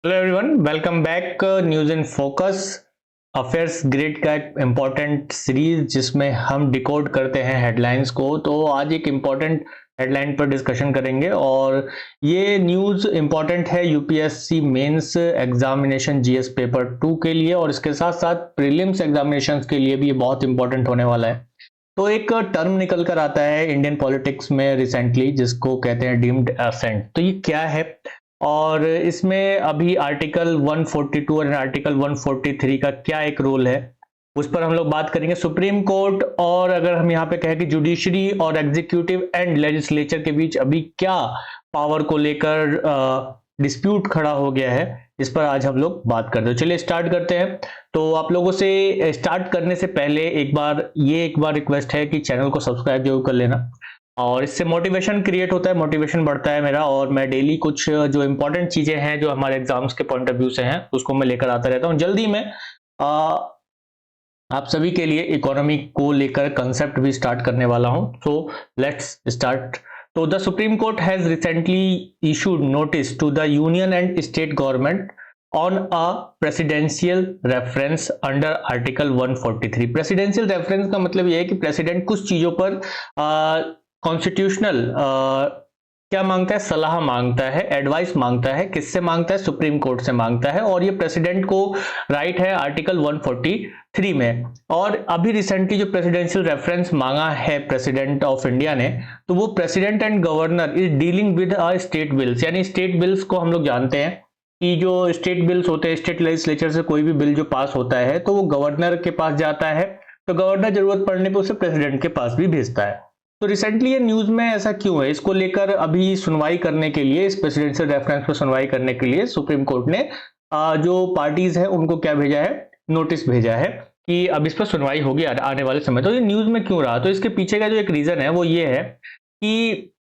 Hello everyone, welcome back. News in focus affairs grid का एक important series जिसमें हम डिकोड करते हैं हेडलाइंस को। तो आज एक इम्पॉर्टेंट हेडलाइन पर डिस्कशन करेंगे और ये न्यूज़ इम्पॉर्टेंट है UPSC mains examination GS paper 2 के लिए, और इसके साथ साथ प्रीलिम्स एग्जामिनेशंस के लिए भी ये बहुत इंपॉर्टेंट होने वाला है। तो एक टर्म निकल कर आता है इंडियन पॉलिटिक्स में रिसेंटली जिसको कहते हैं डीम्ड असेंट। तो ये क्या है और इसमें अभी आर्टिकल 142 और आर्टिकल 143 का क्या एक रोल है, उस पर हम लोग बात करेंगे। सुप्रीम कोर्ट और अगर हम यहाँ पे कहें कि जुडिशरी और एग्जीक्यूटिव एंड लेजिस्लेचर के बीच अभी क्या पावर को लेकर डिस्प्यूट खड़ा हो गया है, इस पर आज हम लोग बात करते हैं। चलिए स्टार्ट करते हैं। तो आप लोगों से स्टार्ट करने से पहले एक बार रिक्वेस्ट है कि चैनल को सब्सक्राइब जरूर कर लेना, और इससे मोटिवेशन क्रिएट होता है, मोटिवेशन बढ़ता है मेरा, और मैं डेली कुछ जो इंपॉर्टेंट चीजें हैं जो हमारे एग्जाम्स के पॉइंट ऑफ व्यू से हैं उसको मैं लेकर आता रहता हूं। जल्दी में आप सभी के लिए इकोनॉमी को लेकर कंसेप्ट भी स्टार्ट करने वाला हूं। So let's start. तो the supreme court has recently issued notice to the union and state government on a presidential reference under article 143। Presidential reference का मतलब यह है कि प्रेसिडेंट कुछ चीजों पर कॉन्स्टिट्यूशनल क्या मांगता है, सलाह मांगता है, एडवाइस मांगता है। किससे मांगता है? सुप्रीम कोर्ट से मांगता है, और ये प्रेसिडेंट को राइट है आर्टिकल 143 में। और अभी रिसेंटली जो प्रेसिडेंशियल रेफरेंस मांगा है प्रेसिडेंट ऑफ इंडिया ने, तो वो president and governor is dealing with a state bills. यानी स्टेट बिल्स को हम लोग जानते हैं कि जो स्टेट बिल्स होते हैं, स्टेट लेजिस्लेचर से कोई भी बिल जो पास होता है तो वो गवर्नर के पास जाता है, तो गवर्नर जरूरत पड़ने पर उसे प्रेसिडेंट के पास भी भेजता है। तो रिसेंटली ये न्यूज में ऐसा क्यों है, इसको लेकर अभी सुनवाई करने के लिए, इस प्रेसिडेंशियल रेफरेंस पर सुनवाई करने के लिए सुप्रीम कोर्ट ने जो पार्टीज है उनको क्या भेजा है, नोटिस भेजा है कि अब इस पर सुनवाई होगी आने वाले समय। तो ये न्यूज में क्यों रहा, तो इसके पीछे का जो एक रीजन है वो ये है कि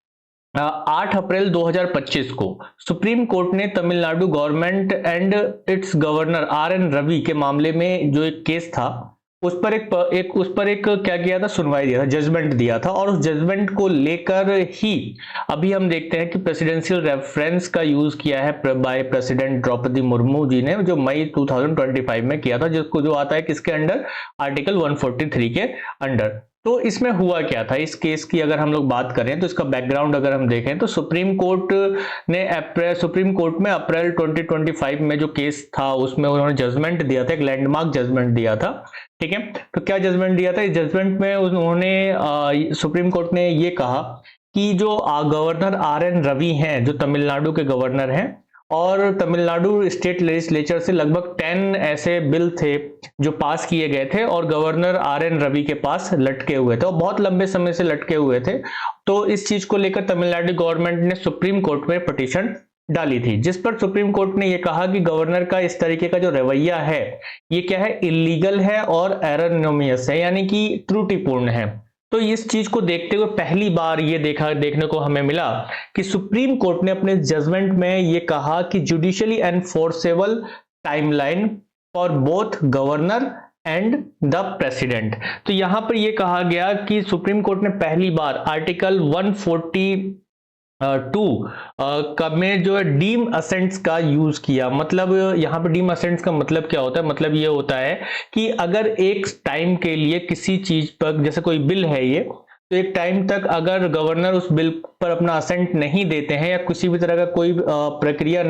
8 अप्रैल 2025 को सुप्रीम कोर्ट ने Tamil Nadu government and its governor RN Ravi के मामले में जो एक केस था उस पर एक क्या किया था, सुनवाई दिया था, जजमेंट दिया था। और उस जजमेंट को लेकर ही अभी हम देखते हैं कि प्रेसिडेंशियल रेफरेंस का यूज किया है बाय प्रेसिडेंट द्रौपदी मुर्मू जी ने, जो मई 2025 में किया था, जिसको जो आता है किसके अंडर, आर्टिकल 143 के अंडर। तो इसमें हुआ क्या था, इस केस की अगर हम लोग बात करें तो इसका बैकग्राउंड अगर हम देखें तो सुप्रीम कोर्ट में अप्रैल 2025 में जो केस था उसमें उन्होंने जजमेंट दिया था, एक लैंडमार्क जजमेंट दिया था। ठीक है, तो क्या जजमेंट दिया था? इस जजमेंट में उन्होंने सुप्रीम कोर्ट ने ये कहा कि जो गवर्नर RN रवि हैं, जो तमिलनाडु के गवर्नर हैं, और तमिलनाडु स्टेट लेजिस्लेचर से लगभग 10 ऐसे बिल थे जो पास किए गए थे और गवर्नर RN रवि के पास लटके हुए थे, और बहुत लंबे समय से लटके हुए थे। तो इस चीज को लेकर तमिलनाडु गवर्नमेंट ने सुप्रीम कोर्ट में पिटीशन डाली थी, जिस पर सुप्रीम कोर्ट ने यह कहा कि गवर्नर का इस तरीके का जो रवैया है ये क्या है, इलीगल है और एररनोमियस है, यानी कि त्रुटिपूर्ण है। तो इस चीज को देखते हुए पहली बार ये देखने को हमें मिला कि सुप्रीम कोर्ट ने अपने जजमेंट में ये कहा कि judicially enforceable timeline for both governor and the president. तो यहां पर यह कहा गया कि सुप्रीम कोर्ट ने पहली बार आर्टिकल 142 में जो है डीम असेंट्स का यूज किया। मतलब यहाँ पे डीम असेंट्स का मतलब क्या होता है, मतलब ये होता है कि अगर एक टाइम के लिए किसी चीज पर, जैसे कोई बिल है ये, तो एक टाइम तक अगर गवर्नर उस बिल पर अपना असेंट नहीं देते हैं या किसी भी तरह का कोई प्रतिक्रिया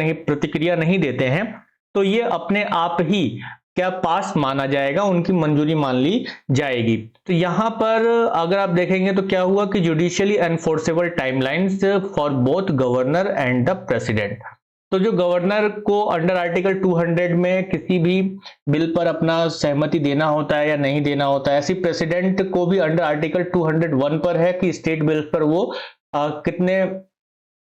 नहीं देते हैं, तो ये अपने आप ही क्या पास माना जाएगा, उनकी मंजूरी मान ली जाएगी। तो यहां पर अगर आप देखेंगे तो क्या हुआ कि judicially enforceable timelines for both governor and the president. तो जो गवर्नर को अंडर आर्टिकल 200 में किसी भी बिल पर अपना सहमति देना होता है या नहीं देना होता है, ऐसी प्रेसिडेंट को भी अंडर आर्टिकल 201 पर है कि स्टेट बिल पर वो कितने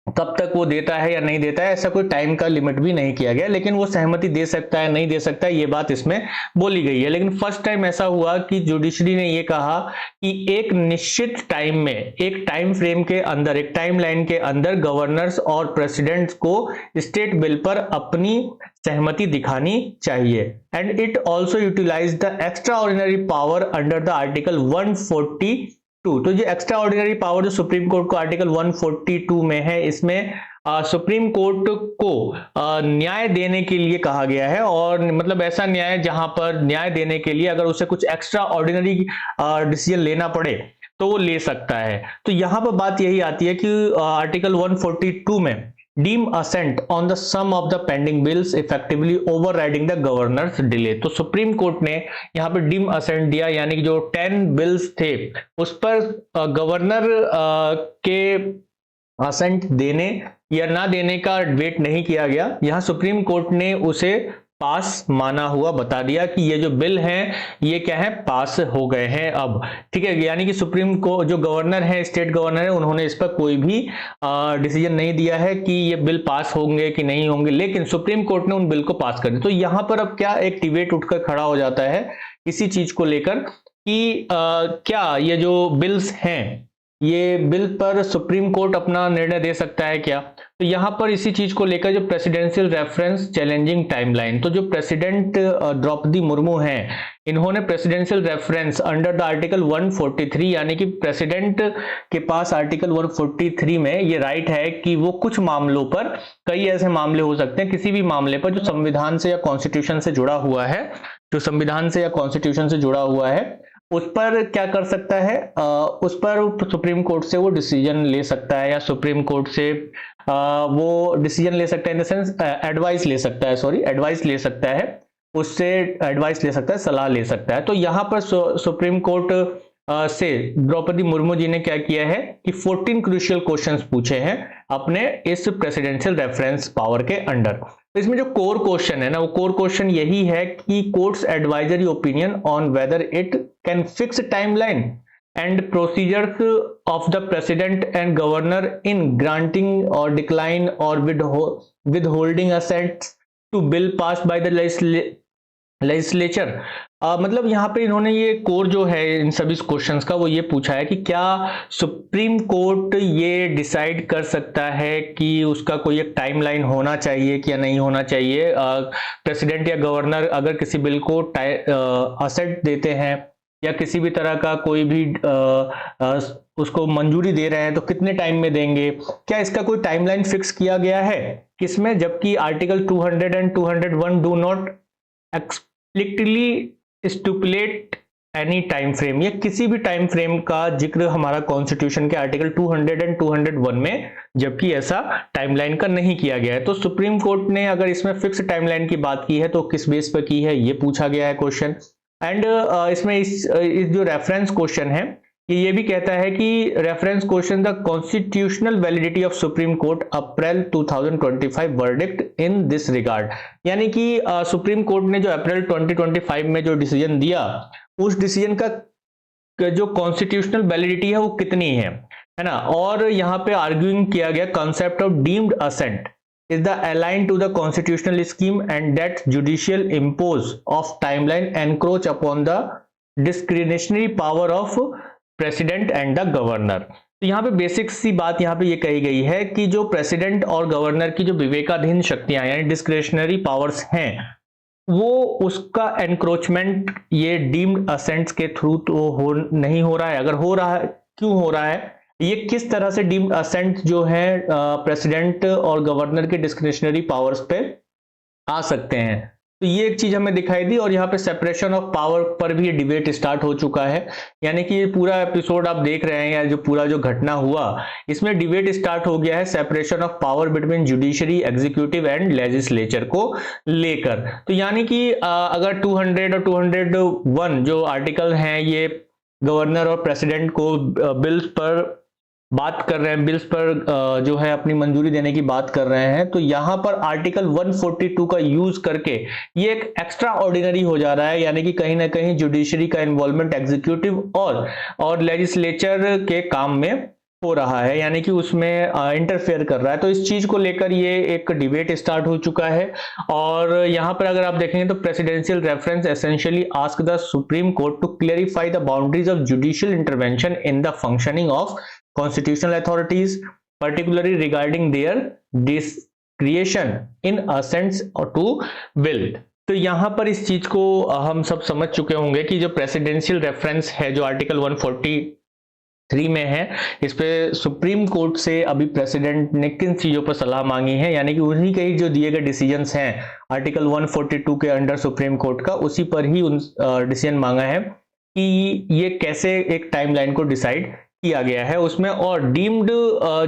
कब तक वो देता है या नहीं देता है। ऐसा कोई टाइम का लिमिट भी नहीं किया गया, लेकिन वो सहमति दे सकता है, नहीं दे सकता है, ये बात इसमें बोली गई है। लेकिन फर्स्ट टाइम ऐसा हुआ कि जुडिशरी ने ये कहा कि एक निश्चित टाइम में, एक टाइम फ्रेम के अंदर, एक टाइम लाइन के अंदर गवर्नर्स और प्रेसिडेंट्स को स्टेट बिल पर अपनी सहमति दिखानी चाहिए। And it also utilise the extraordinary power under the article 142। तो जो एक्स्ट्रा ऑर्डिनरी पावर जो सुप्रीम कोर्ट को आर्टिकल 142 में है, इसमें सुप्रीम कोर्ट को न्याय देने के लिए कहा गया है, और मतलब ऐसा न्याय जहां पर न्याय देने के लिए अगर उसे कुछ एक्स्ट्रा ऑर्डिनरी डिसीजन लेना पड़े तो वो ले सकता है। तो यहां पर बात यही आती है कि आर्टिकल 142 में deem assent on the some of the pending bills effectively overriding the governor's delay. तो सुप्रीम कोर्ट ने यहाँ पे डीम असेंट दिया, यानी कि जो 10 बिल्स थे उस पर गवर्नर के असेंट देने या ना देने का वेट नहीं किया गया। यहां सुप्रीम कोर्ट ने उसे पास माना हुआ बता दिया कि ये जो बिल हैं ये क्या है, पास हो गए हैं अब, ठीक है। यानी कि सुप्रीम को जो गवर्नर है, स्टेट गवर्नर है, उन्होंने इस पर कोई भी डिसीजन नहीं दिया है कि ये बिल पास होंगे कि नहीं होंगे, लेकिन सुप्रीम कोर्ट ने उन बिल को पास कर दिया। तो यहां पर अब क्या एक डिबेट उठकर खड़ा हो जाता है इसी चीज को लेकर कि क्या ये जो बिल्स हैं ये बिल पर सुप्रीम कोर्ट अपना निर्णय दे सकता है क्या। तो यहां पर इसी चीज को लेकर जो प्रेसिडेंशियल रेफरेंस चैलेंजिंग टाइमलाइन, तो जो प्रेसिडेंट द्रौपदी मुर्मू हैं, इन्होंने presidential reference under the article 143, यानी कि प्रेसिडेंट के पास आर्टिकल 143 में ये राइट है कि वो कुछ मामलों पर, कई ऐसे मामले हो सकते हैं, किसी भी मामले पर जो संविधान से या कॉन्स्टिट्यूशन से जुड़ा हुआ है, जो संविधान से या कॉन्स्टिट्यूशन से जुड़ा हुआ है, उस पर क्या कर सकता है, उस पर सुप्रीम कोर्ट से वो डिसीजन ले सकता है, या सुप्रीम कोर्ट से वो डिसीजन ले सकता है, इन द सेंस एडवाइस ले सकता है, सॉरी एडवाइस ले सकता है, उससे एडवाइस ले सकता है, सलाह ले सकता है। तो यहां पर सुप्रीम कोर्ट से द्रौपदी मुर्मू जी ने क्या किया है कि 14 क्रूशियल क्वेश्चंस पूछे हैं अपने इस प्रेसिडेंशियल रेफरेंस पावर के अंडर। तो इसमें जो कोर क्वेश्चन है ना, वो कोर क्वेश्चन यही है कि courts advisory opinion on whether it can fix timeline and procedures of the president and governor in granting और डिक्लाइन और withholding assents to bill pass by the legislature. मतलब यहाँ पे इन्होंने ये कोर जो है इन सभी क्वेश्चंस का वो ये पूछा है कि क्या सुप्रीम कोर्ट ये डिसाइड कर सकता है कि उसका कोई एक टाइमलाइन होना चाहिए कि या नहीं होना चाहिए। प्रेसिडेंट या गवर्नर अगर किसी बिल को असेट देते हैं या किसी भी तरह का कोई भी उसको मंजूरी दे रहे हैं तो कितने टाइम में देंगे, क्या इसका कोई टाइमलाइन फिक्स किया गया है किसमें, जबकि article 200 and 201 do not explicitly stipulate any time frame, या किसी भी टाइम फ्रेम का जिक्र हमारा कॉन्स्टिट्यूशन के आर्टिकल 200 एंड 201 में, जबकि ऐसा टाइमलाइन का नहीं किया गया है। तो सुप्रीम कोर्ट ने अगर इसमें फिक्स टाइमलाइन की बात की है तो किस बेस पर की है, ये पूछा गया है क्वेश्चन। एंड इसमें इस जो रेफरेंस क्वेश्चन है ये भी कहता है कि reference question the constitutional validity of supreme court April 2025 verdict in this regard, यानी कि सुप्रीम कोर्ट ने जो अप्रैल 2025 में जो डिसीजन दिया उस डिसीजन का जो कॉन्स्टिट्यूशनल वैलिडिटी है वो कितनी है ना। और यहाँ पे आर्ग्यूइंग किया गया concept of deemed assent is the aligned to the constitutional scheme and that judicial impose of timeline encroach upon the discretionary power of president and the governor। तो यहाँ पे बेसिक सी बात यहाँ पे ये कही गई है कि जो प्रेसिडेंट और गवर्नर की जो विवेकाधीन शक्तियां यानी डिस्क्रिशनरी पावर्स हैं वो उसका एनक्रोचमेंट ये डीम्ड असेंट्स के थ्रू तो नहीं हो रहा है। अगर हो रहा है, क्यों हो रहा है, ये किस तरह से डीम्ड असेंट जो है प्रेसिडेंट और गवर्नर के डिस्क्रिशनरी पावर्स पे आ सकते हैं, तो ये एक चीज हमें दिखाई दी। और यहाँ पे सेपरेशन ऑफ पावर पर भी ये डिबेट स्टार्ट हो चुका है, यानी कि ये पूरा एपिसोड आप देख रहे हैं या जो पूरा जो घटना हुआ इसमें डिबेट स्टार्ट हो गया है separation of power between judiciary, executive and legislature को लेकर। तो यानी कि अगर 200 और 201 जो आर्टिकल हैं ये गवर्नर और प्रेसिडेंट को बिल्स पर बात कर रहे हैं, बिल्स पर जो है अपनी मंजूरी देने की बात कर रहे हैं, तो यहां पर आर्टिकल 142 का यूज करके ये एक एक्स्ट्रा ऑर्डिनरी हो जा रहा है, यानी कि कहीं ना कहीं जुडिशरी का इन्वॉल्वमेंट एग्जीक्यूटिव और लेजिस्लेचर के काम में हो रहा है, यानी कि उसमें इंटरफेयर कर रहा है। तो इस चीज को लेकर ये एक डिबेट स्टार्ट हो चुका है। और यहां पर अगर आप देखेंगे तो presidential reference essentially ask the supreme court to clarify the boundaries of judicial intervention in the functioning of constitutional authorities, particularly regarding their discretion in assents to bill। तो यहां पर इस चीज को हम सब समझ चुके होंगे कि जो प्रेसिडेंशियल रेफरेंस है जो आर्टिकल 140 3 में है। इस पे सुप्रीम कोर्ट से अभी प्रेसिडेंट ने किन चीजों पर सलाह मांगी है, यानी कि उन्हीं के ही जो दिए गए डिसीजंस हैं आर्टिकल 142 के अंडर सुप्रीम कोर्ट का, उसी पर ही उन डिसीजन मांगा है कि ये कैसे एक टाइमलाइन को डिसाइड किया गया है उसमें। और डीम्ड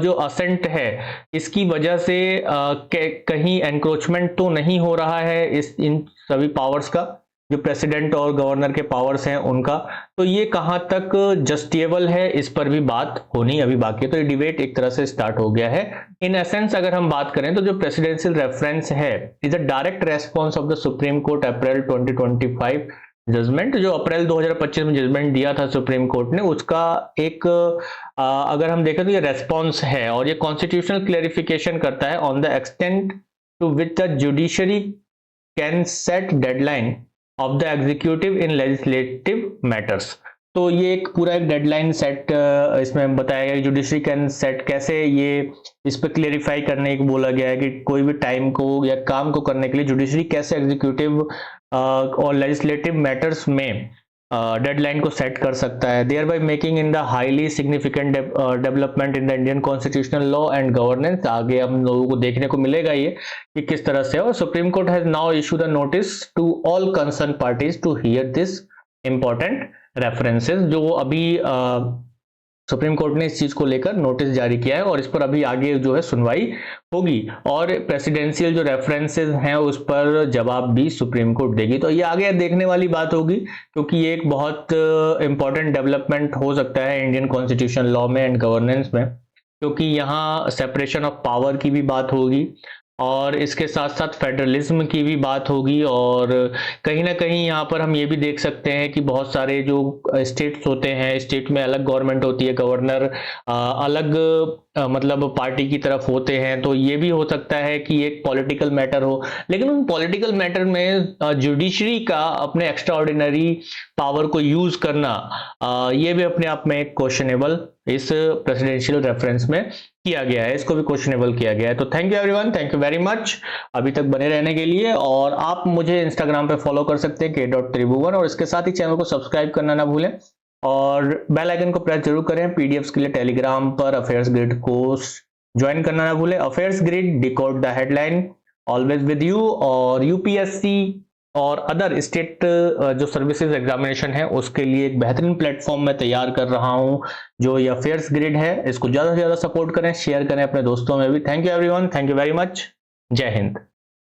जो असेंट है इसकी वजह से कहीं एनक्रोचमेंट तो नहीं हो रहा है इस इन सभी पावर्स का, जो प्रेसिडेंट और गवर्नर के पावर्स हैं उनका, तो ये कहां तक जस्टिएबल है इस पर भी बात होनी अभी बाकी है। तो ये डिबेट एक तरह से स्टार्ट हो गया है। इन एसेंस अगर हम बात करें तो जो प्रेसिडेंशियल रेफरेंस है is a direct response of the supreme court April 2025 judgment, जो अप्रैल 2025 में जजमेंट दिया था सुप्रीम कोर्ट ने, उसका एक अगर हम देखें तो ये रेस्पॉन्स है और ये कॉन्स्टिट्यूशनल क्लेरिफिकेशन करता है on the extent to which the judiciary can set deadline of the executive in legislative matters. तो ये एक पूरा एक डेडलाइन सेट इसमें बताया गया, जुडिशरी कैन सेट, कैसे ये इस पर क्लेरिफाई करने को बोला गया है कि कोई भी टाइम को या काम को करने के लिए जुडिशरी कैसे एग्जीक्यूटिव और लेजिस्लेटिव मैटर्स में डेडलाइन को सेट कर सकता है, thereby making in the highly significant development in the Indian constitutional law and governance. आगे हम लोगों को देखने को मिलेगा ये कि किस तरह से। और supreme court has now issued a notice to all concern parties to hear this important references, जो अभी सुप्रीम कोर्ट ने इस चीज को लेकर नोटिस जारी किया है और इस पर अभी आगे जो है सुनवाई होगी और प्रेसिडेंशियल जो रेफरेंसेस हैं उस पर जवाब भी सुप्रीम कोर्ट देगी। तो ये आगे देखने वाली बात होगी, क्योंकि ये एक बहुत इंपॉर्टेंट डेवलपमेंट हो सकता है इंडियन कॉन्स्टिट्यूशन लॉ में एंड गवर्नेंस में, क्योंकि यहाँ सेपरेशन ऑफ पावर की भी बात होगी और इसके साथ साथ फेडरलिज्म की भी बात होगी। और कहीं ना कहीं यहाँ पर हम ये भी देख सकते हैं कि बहुत सारे जो स्टेट्स होते हैं, स्टेट में अलग गवर्नमेंट होती है, गवर्नर अलग मतलब पार्टी की तरफ होते हैं, तो ये भी हो सकता है कि एक पॉलिटिकल मैटर हो, लेकिन उन पॉलिटिकल मैटर में जुडिशरी का अपने एक्स्ट्रा ऑर्डिनरी पावर को यूज करना ये भी अपने आप में एक क्वेश्चनेबल इस प्रेसिडेंशियल रेफरेंस में किया गया है, इसको भी क्वेश्चनेबल किया गया है। तो thank you everyone, thank you very much अभी तक बने रहने के लिए। और आप मुझे इंस्टाग्राम पे फॉलो कर सकते हैं k.tribhuvan, और इसके साथ ही चैनल को सब्सक्राइब करना ना भूलें और बेल आइकन को प्रेस जरूर करें। पीडीएफ्स के लिए टेलीग्राम पर अफेयर्स ग्रिड कोर्स ज्वाइन करना ना भूलें। Affairs grid, decode the headline, always with you. और यूपीएससी और अदर स्टेट जो सर्विसेज एग्जामिनेशन है उसके लिए एक बेहतरीन प्लेटफॉर्म मैं तैयार कर रहा हूं, जो ये अफेयर्स ग्रिड है। इसको ज्यादा से ज्यादा सपोर्ट करें, शेयर करें अपने दोस्तों में भी। Thank you everyone, thank you very much, जय हिंद।